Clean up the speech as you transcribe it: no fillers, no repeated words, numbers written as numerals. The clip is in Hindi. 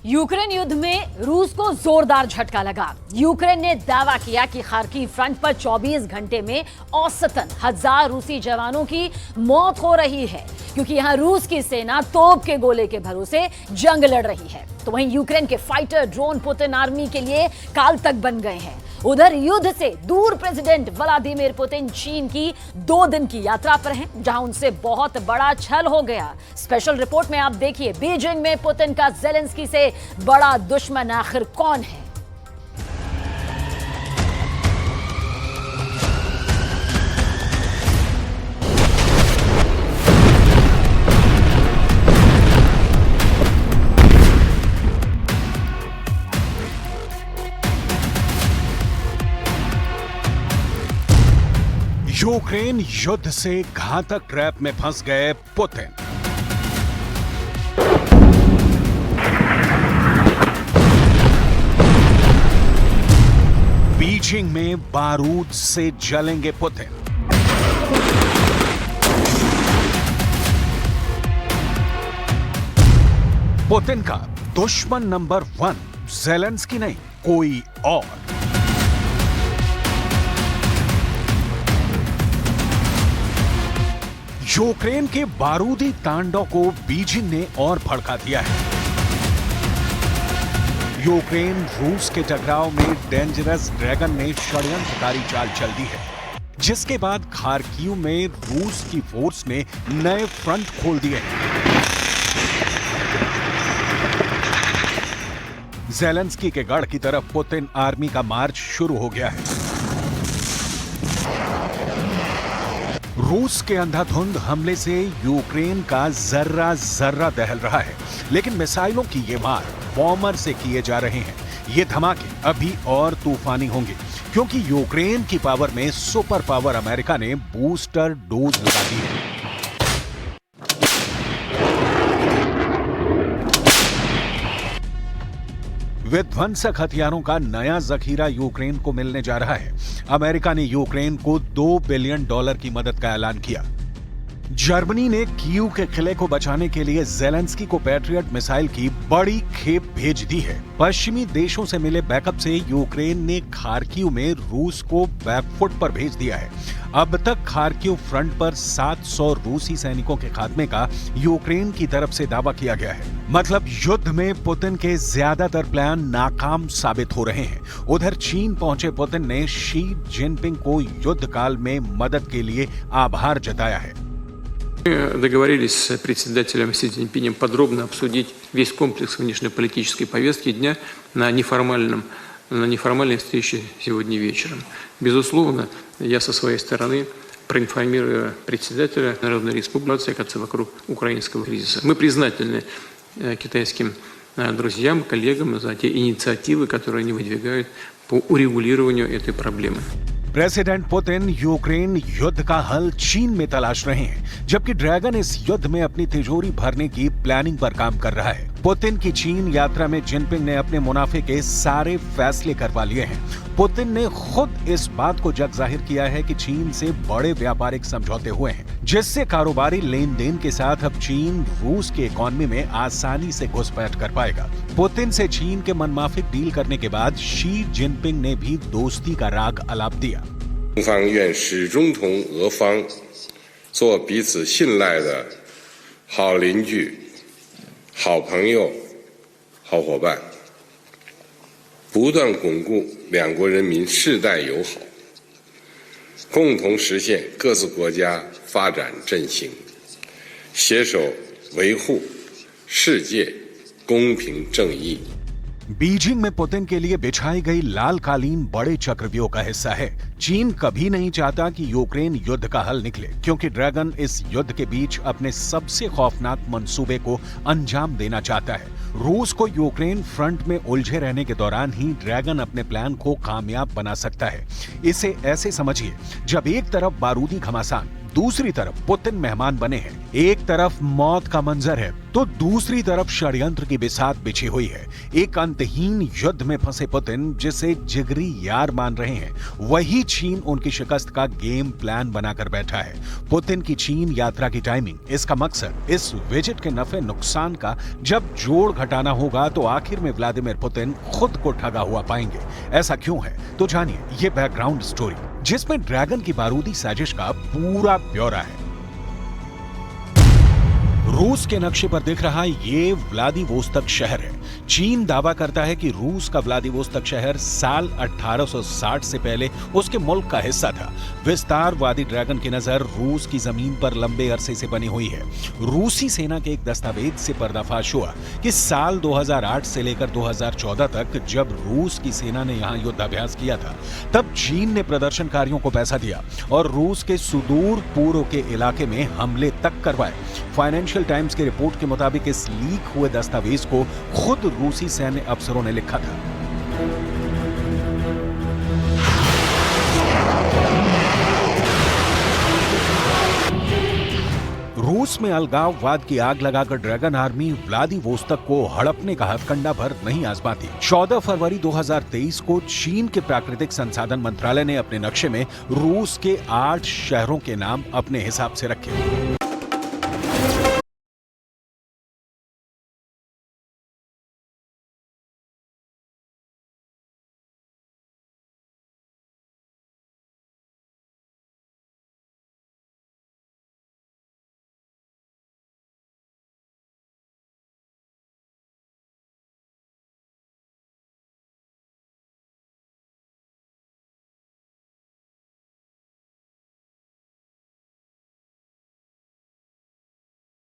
यूक्रेन युद्ध में रूस को जोरदार झटका लगा। यूक्रेन ने दावा किया कि खार्किव फ्रंट पर 24 घंटे में औसतन 1000 रूसी जवानों की मौत हो रही है, क्योंकि यहां रूस की सेना तोप के गोले के भरोसे जंग लड़ रही है। तो वहीं यूक्रेन के फाइटर ड्रोन पुतिन आर्मी के लिए काल तक बन गए हैं। उधर युद्ध से दूर प्रेसिडेंट व्लादिमीर पुतिन चीन की 2 दिन की यात्रा पर हैं, जहां उनसे बहुत बड़ा छल हो गया। स्पेशल रिपोर्ट में आप देखिए, बीजिंग में पुतिन का ज़ेलेंस्की से बड़ा दुश्मन आखिर कौन है। यूक्रेन युद्ध से घातक ट्रैप में फंस गए पुतिन। बीजिंग में बारूद से जलेंगे पुतिन। पुतिन का दुश्मन नंबर 1 ज़ेलेंस्की नहीं, कोई और। यूक्रेन के बारूदी तांडव को बीजिंग ने और भड़का दिया है। यूक्रेन रूस के टकराव में डेंजरस ड्रैगन ने षड्यंत्रकारी चाल चल दी है, जिसके बाद खार्किव में रूस की फोर्स ने नए फ्रंट खोल दिए हैं। ज़ेलेंस्की के गढ़ की तरफ पुतिन आर्मी का मार्च शुरू हो गया है। रूस के अंधाधुंध हमले से यूक्रेन का जर्रा जर्रा दहल रहा है, लेकिन मिसाइलों की ये मार बॉम्बर से किए जा रहे हैं। ये धमाके अभी और तूफानी होंगे, क्योंकि यूक्रेन की पावर में सुपर पावर अमेरिका ने बूस्टर डोज लगा दी है। विध्वंसक हथियारों का नया जखीरा यूक्रेन को मिलने जा रहा है। अमेरिका ने यूक्रेन को $2 बिलियन की मदद का ऐलान किया। जर्मनी ने कीव के किले को बचाने के लिए ज़ेलेंस्की को पैट्रियट मिसाइल की बड़ी खेप भेज दी है। पश्चिमी देशों से मिले बैकअप से यूक्रेन ने खार्किव में रूस को बैकफुट पर भेज दिया है। अब तक खार्किव फ्रंट पर 700 रूसी सैनिकों के खात्मे का यूक्रेन की तरफ से दावा किया गया है। मतलब युद्ध में पुतिन के ज्यादातर प्लान नाकाम साबित हो रहे हैं। उधर चीन पहुंचे पुतिन ने शी जिनपिंग को युद्ध काल में मदद के लिए आभार जताया है। Мы договорились с председателем Си Цзиньпинем подробно обсудить весь комплекс внешнеполитической повестки дня на неформальной встрече сегодня вечером. Безусловно, я со своей стороны проинформирую председателя Народной Республики оказаться вокруг украинского кризиса. Мы признательны китайским друзьям, коллегам за те инициативы, которые они выдвигают по урегулированию этой проблемы. प्रेसिडेंट पुतिन यूक्रेन युद्ध का हल चीन में तलाश रहे हैं, जबकि ड्रैगन इस युद्ध में अपनी तिजोरी भरने की प्लानिंग पर काम कर रहा है। पुतिन की चीन यात्रा में जिनपिंग ने अपने मुनाफे के सारे फैसले करवा लिए हैं। पुतिन ने खुद इस बात को जग जाहिर किया है कि चीन से बड़े व्यापारिक समझौते हुए हैं, जिससे कारोबारी लेन देन के साथ अब चीन रूस की इकोनॉमी में आसानी से घुसपैठ कर पाएगा। पुतिन से चीन के मनमाफिक डील करने के बाद शी जिनपिंग ने भी दोस्ती का राग अलाप दिया। 中方愿始终同俄方做彼此信赖的好邻居、好朋友、好伙伴，不断巩固两国人民世代友好，共同实现各自国家发展振兴，携手维护世界公平正义。 बीजिंग में पुतिन के लिए बिछाई गई लाल कालीन बड़े चक्रव्यूह का हिस्सा है। चीन कभी नहीं चाहता कि यूक्रेन युद्ध का हल निकले, क्योंकि ड्रैगन इस युद्ध के बीच अपने सबसे खौफनाक मंसूबे को अंजाम देना चाहता है। रूस को यूक्रेन फ्रंट में उलझे रहने के दौरान ही ड्रैगन अपने प्लान को कामयाब बना सकता है। इसे ऐसे समझिए, जब एक तरफ बारूदी घमासान, दूसरी तरफ पुतिन मेहमान बने हैं। एक तरफ मौत का मंजर है तो दूसरी तरफ षड्यंत्र की बिसात बिछी हुई है। एक अंतहीन युद्ध में फंसे पुतिन जिसे जिगरी यार मान रहे हैं, वही चीन उनकी शिकस्त का गेम प्लान बनाकर बैठा है। पुतिन की चीन यात्रा की टाइमिंग, इसका मकसद, इस विजिट के नफे नुकसान का जब जोड़ घटाना होगा तो आखिर में व्लादिमीर पुतिन खुद को ठगा हुआ पाएंगे। ऐसा क्यों है तो जानिए ये बैकग्राउंड स्टोरी, जिसमें ड्रैगन की बारूदी साजिश का पूरा ब्यौरा है। रूस के नक्शे पर दिख रहा ये व्लादिवोस्तोक शहर है। चीन दावा करता है कि रूस का व्लादिवोस्तोक शहर साल 1860 से पहले उसके मुल्क का हिस्सा था। विस्तारवादी ड्रैगन की नजर रूस की जमीन पर लंबे अरसे से बनी हुई है। रूसी सेना के एक दस्तावेज से पर्दाफाश हुआ कि साल 2008 से लेकर 2014 तक जब रूस की सेना ने यहां युद्धाभ्यास किया था, तब चीन ने प्रदर्शनकारियों को पैसा दिया और रूस के सुदूर पूर्व के इलाके में हमले तक करवाए। फाइनेंशियल टाइम्स की रिपोर्ट के मुताबिक इस लीक हुए दस्तावेज को खुद रूसी सैन्य अफसरों ने लिखा था। रूस में अलगाववाद की आग लगाकर ड्रैगन आर्मी व्लादिवोस्तोक को हड़पने का हथकंडा भर नहीं आजमाती। 14 फरवरी 2023 को चीन के प्राकृतिक संसाधन मंत्रालय ने अपने नक्शे में रूस के 8 शहरों के नाम अपने हिसाब से रखे।